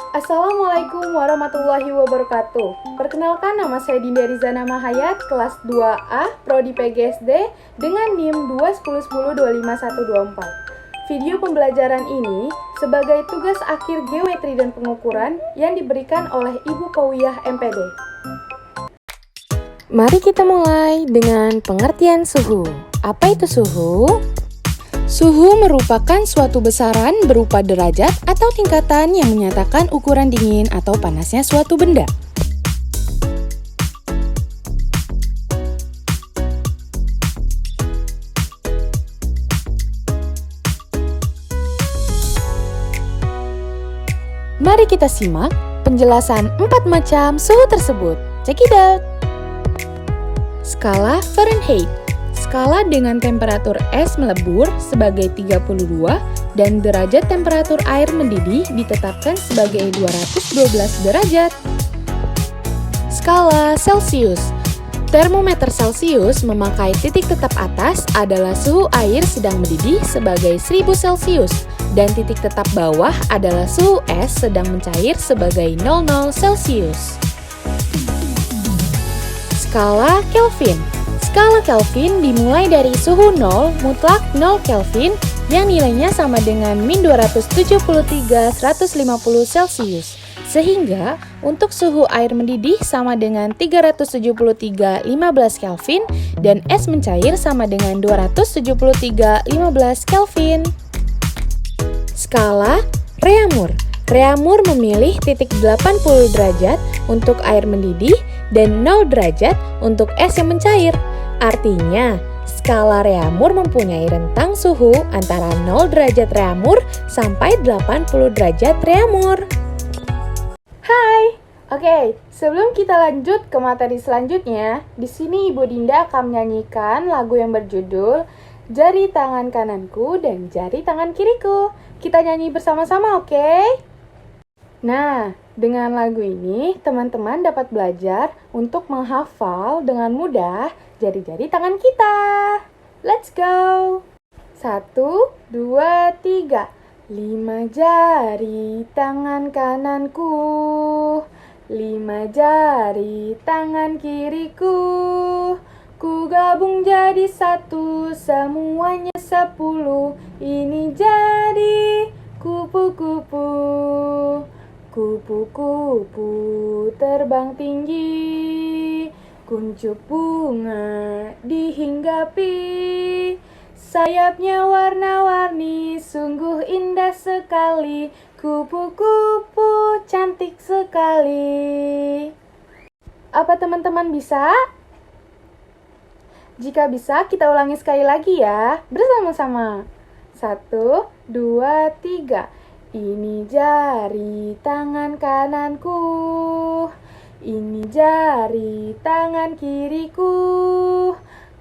Assalamualaikum warahmatullahi wabarakatuh. Perkenalkan, nama saya Dinda Rizana Mahayat, kelas 2A, Prodi PGSD, dengan NIM 21010252124. Video pembelajaran ini sebagai tugas akhir geometri dan pengukuran yang diberikan oleh Ibu Kowiyah MPD. Mari kita mulai dengan pengertian suhu. Apa itu suhu? Suhu merupakan suatu besaran berupa derajat atau tingkatan yang menyatakan ukuran dingin atau panasnya suatu benda. Mari kita simak penjelasan 4 macam suhu tersebut. Check it out! Skala Fahrenheit. Skala dengan temperatur es melebur sebagai 32 dan derajat temperatur air mendidih ditetapkan sebagai 212 derajat. Skala Celcius. Termometer Celcius memakai titik tetap atas adalah suhu air sedang mendidih sebagai 1000 Celcius dan titik tetap bawah adalah suhu es sedang mencair sebagai 00 Celcius. Skala Kelvin. Skala Kelvin dimulai dari suhu 0 mutlak 0 Kelvin yang nilainya sama dengan min 273 150 Celcius. Sehingga untuk suhu air mendidih sama dengan 373 15 Kelvin dan es mencair sama dengan 273 15 Kelvin. Skala Reaumur. Reaumur memilih titik 80 derajat untuk air mendidih dan 0 derajat untuk es yang mencair. Artinya, skala Reaumur mempunyai rentang suhu antara 0 derajat Reaumur sampai 80 derajat Reaumur. Hai! Oke, sebelum kita lanjut ke materi selanjutnya, di sini Ibu Dinda akan menyanyikan lagu yang berjudul Jari Tangan Kananku dan Jari Tangan Kiriku. Kita nyanyi bersama-sama, oke? Nah, dengan lagu ini, teman-teman dapat belajar untuk menghafal dengan mudah jari-jari tangan kita. Let's go! 1, 2, 3. 5 jari tangan kananku, 5 jari tangan kiriku. Ku gabung jadi 1, semuanya 10. Ini jadi kupu-kupu. Kupu-kupu terbang tinggi, kuncup bunga dihinggapi. Sayapnya warna-warni, sungguh indah sekali. Kupu-kupu cantik sekali. Apa teman-teman bisa? Jika bisa, kita ulangi sekali lagi ya, bersama-sama. 1, 2, 3. Ini jari tangan kananku, ini jari tangan kiriku.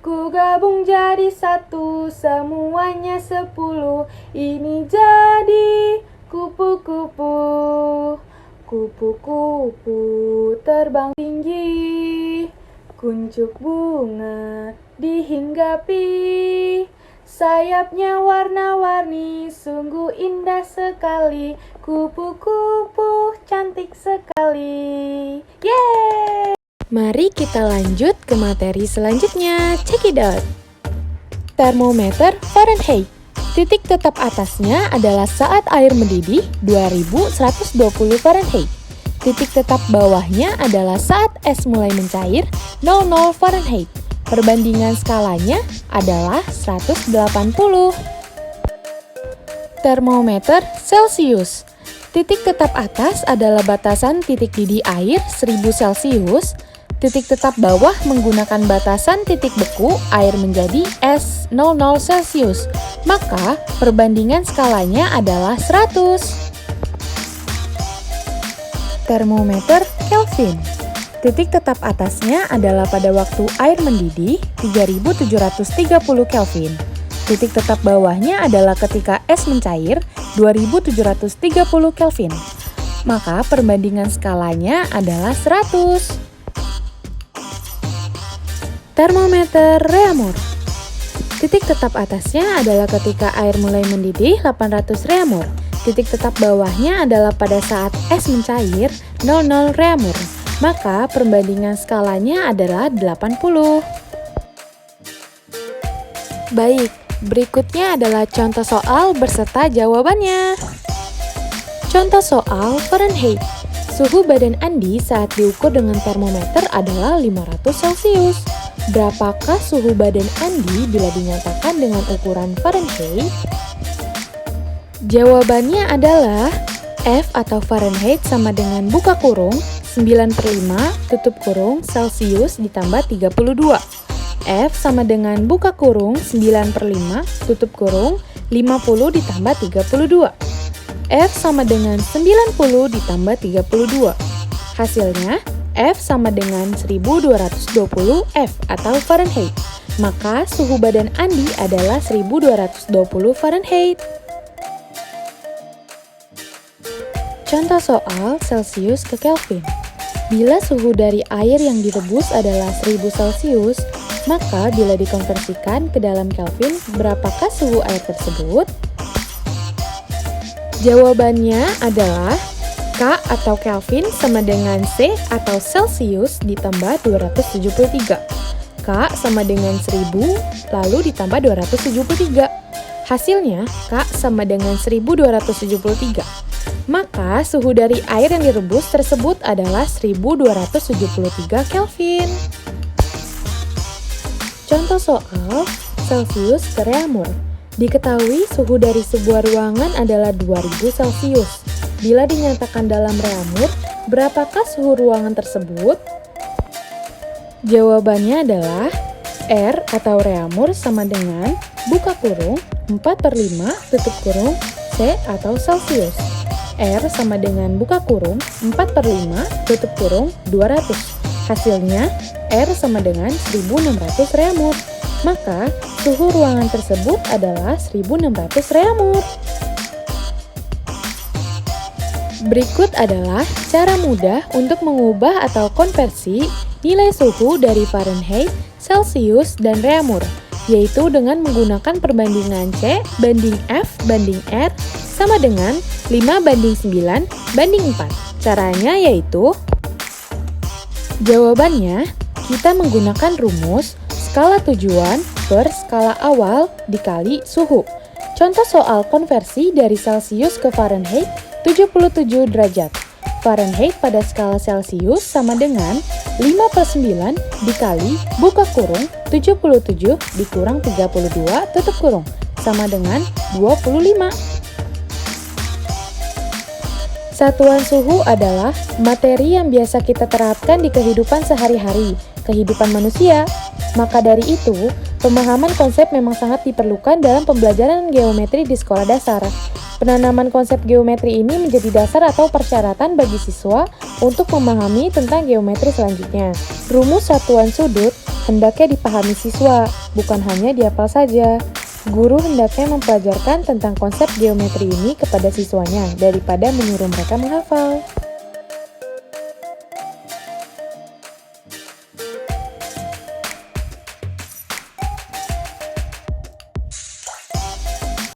Ku gabung jadi 1, semuanya 10. Ini jadi kupu-kupu. Kupu-kupu terbang tinggi, kuncup bunga dihinggapi. Sayapnya warna-warni, sungguh indah sekali. Kupu-kupu cantik sekali. Yeay! Mari kita lanjut ke materi selanjutnya. Check it out. Termometer Fahrenheit. Titik tetap atasnya adalah saat air mendidih 2120 Fahrenheit. Titik tetap bawahnya adalah saat es mulai mencair 00 Fahrenheit. Perbandingan skalanya adalah 180. Termometer Celcius. Titik tetap atas adalah batasan titik didih air 1000 Celcius. Titik tetap bawah menggunakan batasan titik beku air menjadi es 00 Celcius. Maka perbandingan skalanya adalah 100. Termometer Kelvin. Titik tetap atasnya adalah pada waktu air mendidih 3730 Kelvin. Titik tetap bawahnya adalah ketika es mencair 2730 Kelvin. Maka perbandingan skalanya adalah 100. Termometer Reaumur. Titik tetap atasnya adalah ketika air mulai mendidih 800 Reaumur. Titik tetap bawahnya adalah pada saat es mencair 00 Reaumur. Maka perbandingan skalanya adalah 80. Baik, berikutnya adalah contoh soal berserta jawabannya. Contoh soal Fahrenheit. Suhu badan Andi saat diukur dengan termometer adalah 500 Celcius. Berapakah suhu badan Andi bila dinyatakan dengan ukuran Fahrenheit? Jawabannya adalah F atau Fahrenheit sama dengan buka kurung 9/5 tutup kurung Celcius ditambah 32. F sama dengan buka kurung 9/5 tutup kurung 50 ditambah 32. F sama dengan 90 ditambah 32. Hasilnya F sama dengan 1220 F atau Fahrenheit. Maka suhu badan Andi adalah 1220 Fahrenheit. Contoh soal Celcius ke Kelvin. Bila suhu dari air yang direbus adalah 1000 Celcius, maka bila dikonversikan ke dalam Kelvin, berapakah suhu air tersebut? Jawabannya adalah K atau Kelvin sama dengan C atau Celsius ditambah 273. K sama dengan 1000 lalu ditambah 273. Hasilnya K sama dengan 1273. Maka suhu dari air yang direbus tersebut adalah 1273 Kelvin. Contoh soal Celcius ke Reaumur. Diketahui suhu dari sebuah ruangan adalah 2000 Celcius. Bila dinyatakan dalam Reaumur, berapakah suhu ruangan tersebut? Jawabannya adalah R atau Reaumur sama dengan buka kurung 4/5 tutup kurung C atau Celsius. R sama dengan buka kurung 4/5 tutup kurung 200. Hasilnya R sama dengan 1600 Reaumur. Maka suhu ruangan tersebut adalah 1600 Reaumur. Berikut adalah cara mudah untuk mengubah atau konversi nilai suhu dari Fahrenheit, Celsius, dan Reaumur, yaitu dengan menggunakan perbandingan C banding F banding R sama dengan 5/9/4. Caranya yaitu, jawabannya kita menggunakan rumus skala tujuan per skala awal dikali suhu. Contoh soal konversi dari Celsius ke Fahrenheit 77 derajat. Fahrenheit pada skala Celsius sama dengan 5/9 dikali buka kurung 77 dikurang 32 tutup kurung sama dengan 25. Satuan suhu adalah materi yang biasa kita terapkan di kehidupan sehari-hari, kehidupan manusia. Maka dari itu, pemahaman konsep memang sangat diperlukan dalam pembelajaran geometri di sekolah dasar. Penanaman konsep geometri ini menjadi dasar atau persyaratan bagi siswa untuk memahami tentang geometri selanjutnya. Rumus satuan sudut hendaknya dipahami siswa, bukan hanya dihafal saja. Guru hendaknya mempelajarkan tentang konsep geometri ini kepada siswanya daripada menyuruh mereka menghafal.